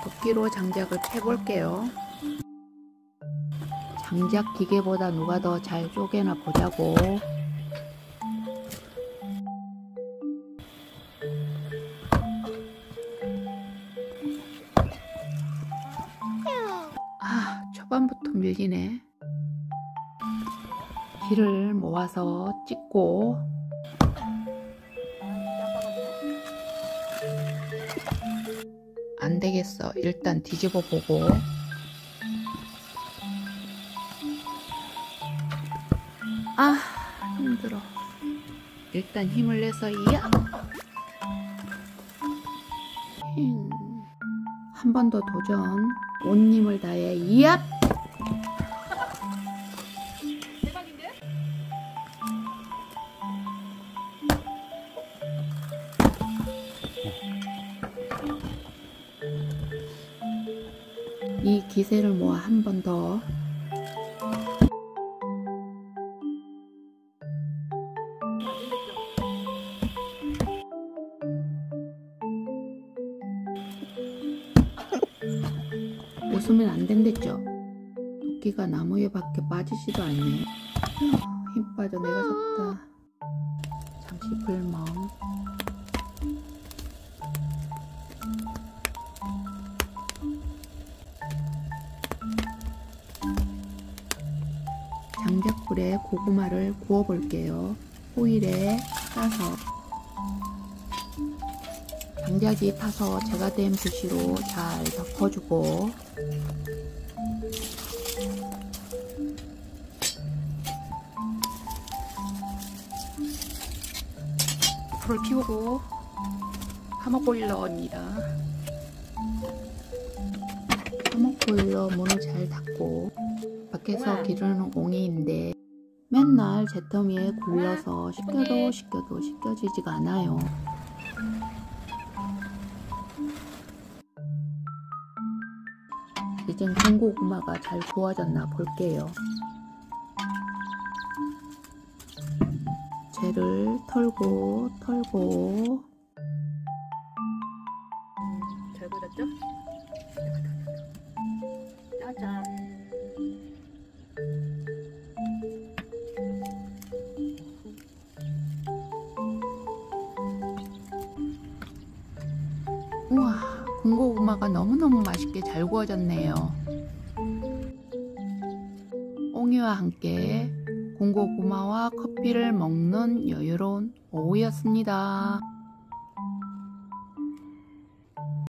걷기로 장작을 패볼게요. 장작 기계보다 누가 더 잘 쪼개나 보자고. 초반부터 밀리네. 길을 모아서 찍고 안되겠어. 일단 뒤집어 보고. 힘들어. 일단 힘을 내서 한 번 더 도전. 온 힘을 다해 이 기세를 모아 한 번 더. 웃으면 안 된댔죠. 도끼가 나무에 밖에 빠지지도 않네. 힘 빠져. 내가 졌다. 잠시 불멍. 장작불에 고구마를 구워 볼게요. 호일에 싸서. 장작이 타서 제가 된 붓으로 잘 덮어주고, 불을 피우고 화목보일러입니다. 화목보일러 문을 잘 닫고. 밖에서 기르는 옹이인데 맨날 재터미에 굴려서 식혀도 식혀지지가 않아요. 이젠 군고구마가 잘 구워졌나 볼게요. 쟤를 털고 잘 구워졌죠? 짜잔. 우와, 군고구마가 너무너무 맛있게 잘 구워졌네요. 옹이와 함께 군고구마와 커피를 먹는 여유로운 오후였습니다.